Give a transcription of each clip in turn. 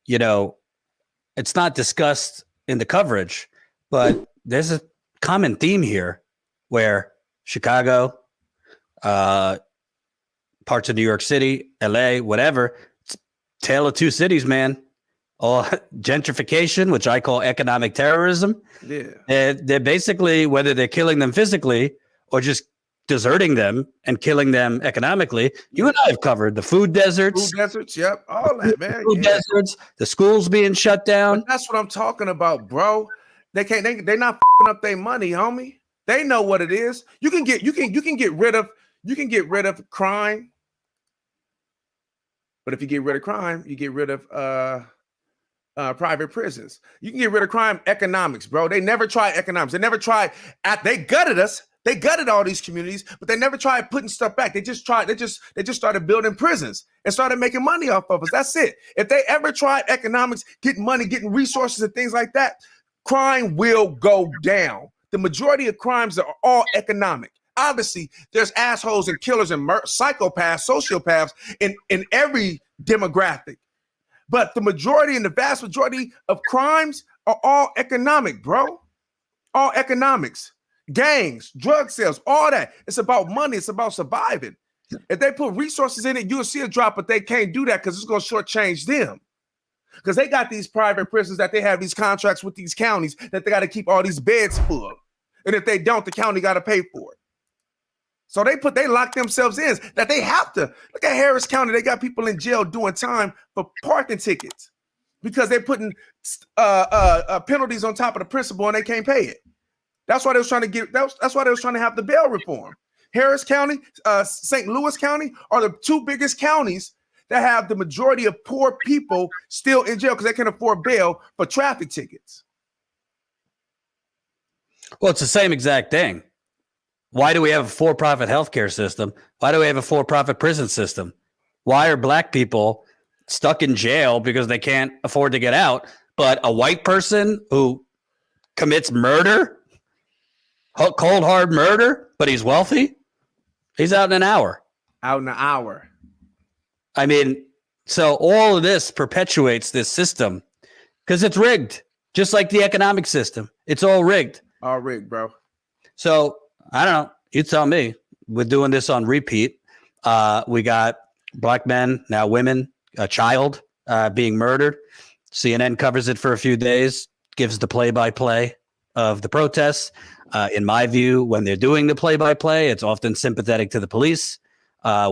you know, it's not discussed in the coverage, but there's a common theme here where Chicago, parts of New York City, LA, whatever, it's tale of two cities, man. All gentrification, which I call economic terrorism. Yeah. They're basically, whether they're killing them physically or just deserting them and killing them economically. You and I have covered the food deserts. Food deserts, yep. All that, man. Food deserts, the schools being shut down. But that's what I'm talking about, bro. They're not up their money, homie. They know what it is. You can get rid of crime. But if you get rid of crime, you get rid of private prisons. You can get rid of crime economics, bro. They never tried economics. They never tried they gutted us. They gutted all these communities, but they never tried putting stuff back. They just started building prisons and started making money off of us. That's it. If they ever tried economics, getting money, getting resources and things like that, crime will go down. The majority of crimes are all economic. Obviously, there's assholes and killers and psychopaths, sociopaths in every demographic. But the majority and the vast majority of crimes are all economic, bro. All economics. Gangs, drug sales, all that. It's about money. It's about surviving. If they put resources in it, you'll see a drop, but they can't do that because it's going to shortchange them. Because they got these private prisons that they have these contracts with these counties that they got to keep all these beds full. And if they don't, the county got to pay for it. So they lock themselves in that they have to. Look at Harris County. They got people in jail doing time for parking tickets because they're putting penalties on top of the principal and they can't pay it. That's why they was trying to get. That's why they was trying to have the bail reform. Harris County, St. Louis County are the two biggest counties that have the majority of poor people still in jail because they can't afford bail for traffic tickets. Well, it's the same exact thing. Why do we have a for-profit healthcare system? Why do we have a for-profit prison system? Why are black people stuck in jail because they can't afford to get out? But a white person who commits murder, cold hard murder, but he's wealthy, he's out in an hour. Out in an hour. I mean, so all of this perpetuates this system because it's rigged, just like the economic system. It's all rigged. All rigged, bro. So I don't know. You tell me. We're doing this on repeat. We got black men, now women, a child being murdered. CNN covers it for a few days, gives the play-by-play of the protests. In my view, when they're doing the play-by-play, it's often sympathetic to the police.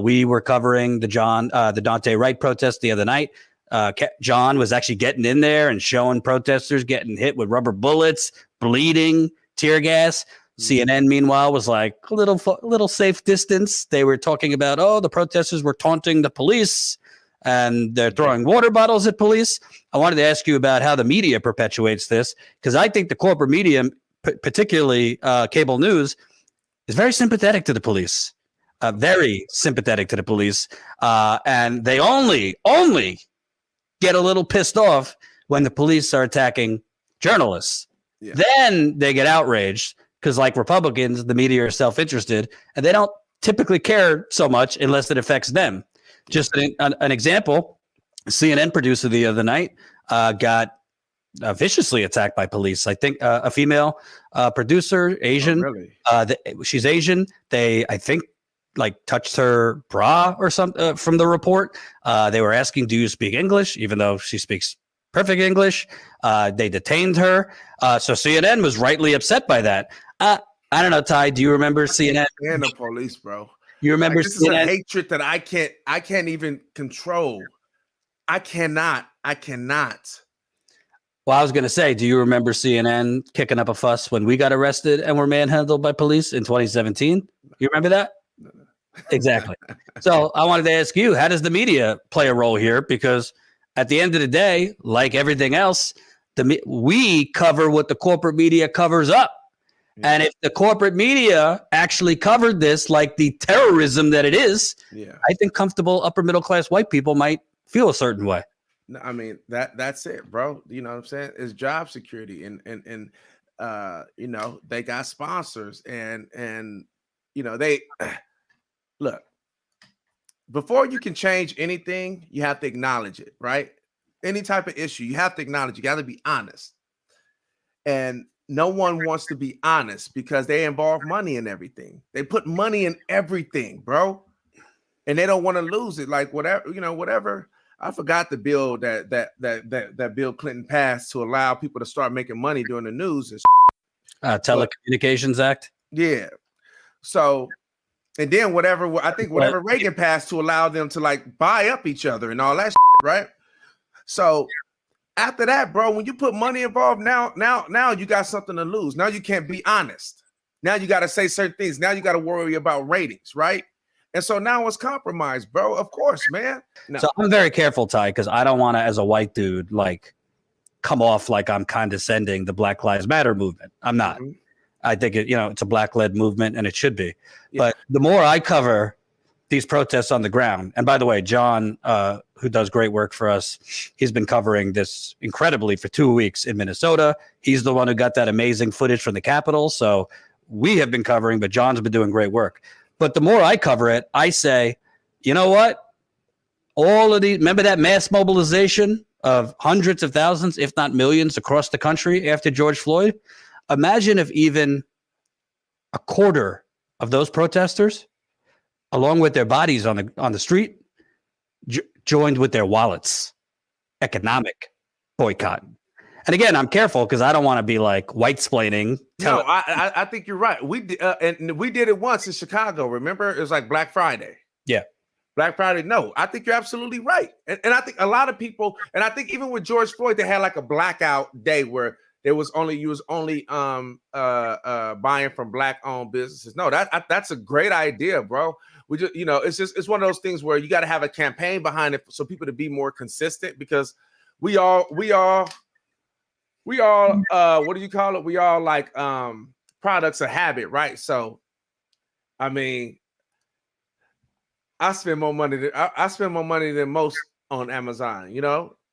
We were covering the Daunte Wright protest the other night. John was actually getting in there and showing protesters getting hit with rubber bullets, bleeding, tear gas. CNN, meanwhile, was like a little safe distance. They were talking about, the protesters were taunting the police and they're throwing water bottles at police. I wanted to ask you about how the media perpetuates this, because I think the corporate media, particularly cable news, is very sympathetic to the police, very sympathetic to the police. And they only get a little pissed off when the police are attacking journalists. Yeah. Then they get outraged. Because like Republicans, the media are self-interested, and they don't typically care so much unless it affects them. Just an example, a CNN producer the other night got viciously attacked by police. I think a female producer, Asian. Oh, really? She's Asian. They, I think, like touched her bra or something from the report. They were asking, do you speak English? Even though she speaks perfect English. They detained her. So CNN was rightly upset by that. I don't know, Ty. Do you remember CNN? And the police, bro. You remember this CNN? Is a hatred that I can't even control. I cannot. Well, I was going to say, do you remember CNN kicking up a fuss when we got arrested and were manhandled by police in 2017? You remember that? No. Exactly. So I wanted to ask you, how does the media play a role here? Because at the end of the day, like everything else, we cover what the corporate media covers up. Yeah. And if the corporate media actually covered this like the terrorism that it is, I think comfortable upper middle class white people might feel a certain way. No, I mean, that's it, bro. You know what I'm saying? It's job security and you know, they got sponsors and you know, they look, before you can change anything, you have to acknowledge it, right? any type of issue, you have to acknowledge, you got to be honest. And no one wants to be honest because they involve money in everything. They put money in everything, bro. And they don't want to lose it. Like whatever, whatever. I forgot the bill that Bill Clinton passed to allow people to start making money during the news and Telecommunications Act. Yeah. So, and then whatever Reagan passed to allow them to like buy up each other and all that shit, right? So after that, bro, when you put money involved, now you got something to lose. Now you can't be honest. Now you got to say certain things. Now you got to worry about ratings, right? And so now it's compromised, bro. Of course, man. No. So I'm very careful, Ty, because I don't want to, as a white dude, like come off like I'm condescending the Black Lives Matter movement. I'm not. Mm-hmm. I think it's a black-led movement, and it should be. Yeah. But the more I cover these protests on the ground, and by the way, John, who does great work for us, he's been covering this incredibly for 2 weeks in Minnesota. He's the one who got that amazing footage from the Capitol. So we have been covering, but John's been doing great work. But the more I cover it, I say, you know what? All of these, remember that mass mobilization of hundreds of thousands, if not millions, across the country after George Floyd? Imagine if even a quarter of those protesters, along with their bodies on the street, joined with their wallets. Economic boycott. And again, I'm careful because I don't want to be like white-splaining. No, I think you're right. We did it once in Chicago. Remember, it was like Black Friday. Yeah, Black Friday. No, I think you're absolutely right. And I think a lot of people, and I think even with George Floyd, they had like a blackout day where you was only buying from black-owned businesses. No, that's a great idea, bro. We just, it's one of those things where you got to have a campaign behind it so people to be more consistent, because we all what do you call it? We all like products of habit, right? So, I mean, I spend more money than most on Amazon,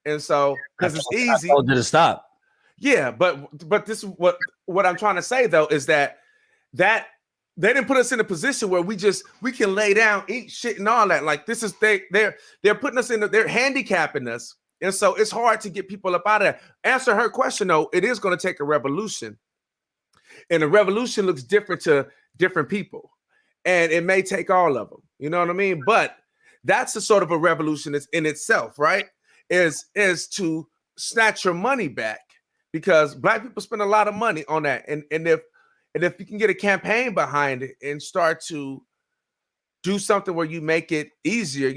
and so because it's easy. I told you to stop. Yeah, but this is what I'm trying to say though, is that they didn't put us in a position where we can lay down, eat shit and all that. Like this is they're putting us they're handicapping us. And so it's hard to get people up out of there. Answer her question though, it is going to take a revolution. And a revolution looks different to different people. And it may take all of them. You know what I mean? But that's the sort of a revolution that's in itself, right? Is to snatch your money back. Because black people spend a lot of money on that. And if you can get a campaign behind it and start to do something where you make it easier,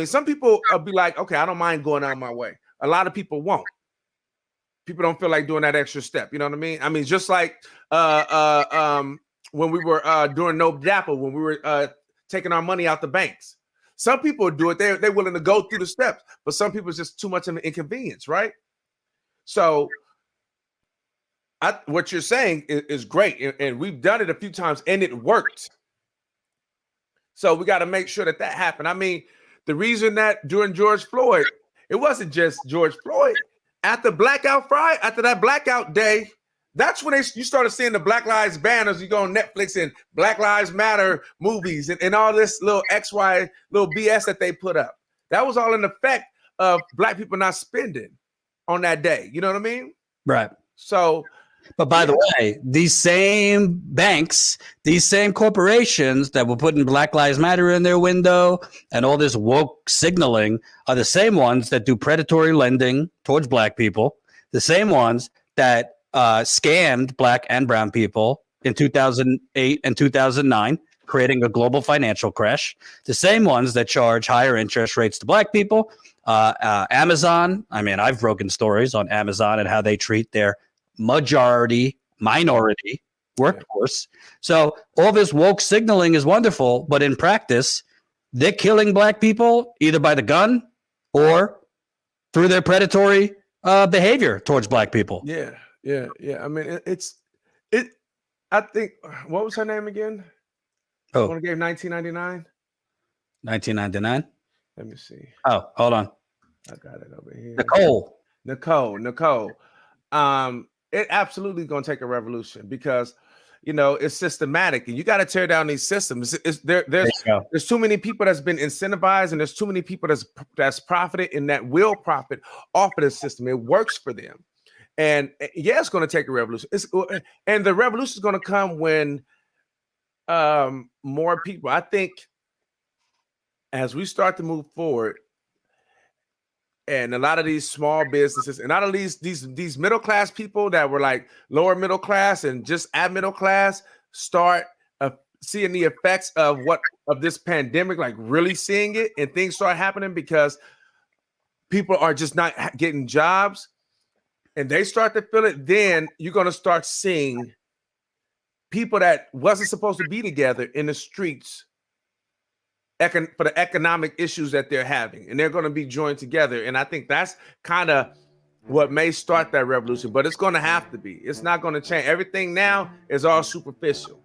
some people will be like, okay, I don't mind going out of my way. A lot of people won't. People don't feel like doing that extra step. You know what I mean? I mean, just like when we were doing No Dapper, when we were taking our money out the banks. Some people do it. They're willing to go through the steps, but some people it's just too much of an inconvenience, right? So what you're saying is great, and we've done it a few times, and it worked. So we got to make sure that happened. I mean, the reason that during George Floyd, it wasn't just George Floyd. After that blackout day, that's when you started seeing the Black Lives banners. You go on Netflix and Black Lives Matter movies and all this little XY little BS that they put up. That was all in effect of black people not spending on that day. You know what I mean? Right. So, but by the way, these same banks, these same corporations that were putting Black Lives Matter in their window and all this woke signaling are the same ones that do predatory lending towards black people, the same ones that scammed black and brown people in 2008 and 2009, creating a global financial crash, the same ones that charge higher interest rates to black people. Amazon, I mean, I've broken stories on Amazon and how they treat their minority workforce. So all this woke signaling is wonderful, but in practice, they're killing black people either by the gun or through their predatory behavior towards black people. Yeah. I mean, I think, what was her name again? Oh, one gave 1999. 1999. Let me see. Oh, hold on. I got it over here. Nicole. It absolutely going to take a revolution because, it's systematic, and you got to tear down these systems. There you go. There's too many people that's been incentivized, and there's too many people that's profited and that will profit off of the system. It works for them, and yeah, it's going to take a revolution. And the revolution is going to come when more people. I think as we start to move forward, and a lot of these small businesses, and a lot of these middle class people that were like lower middle class and just at middle class start seeing the effects of this pandemic, like really seeing it, and things start happening because people are just not getting jobs, and they start to feel it. Then you're going to start seeing people that wasn't supposed to be together in the streets for the economic issues that they're having, and they're going to be joined together. And I think that's kind of what may start that revolution, but it's going to have to be. It's not going to change. Everything now is all superficial.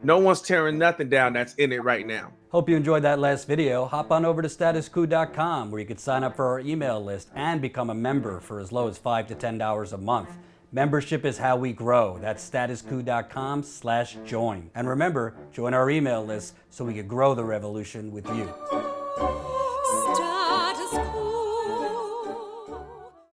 No one's tearing nothing down that's in it right now. Hope you enjoyed that last video. Hop on over to statuscoup.com where you can sign up for our email list and become a member for as low as $5 to $10 a month. Membership is how we grow. That's statuscoup.com/join. And remember, join our email list so we can grow the revolution with you.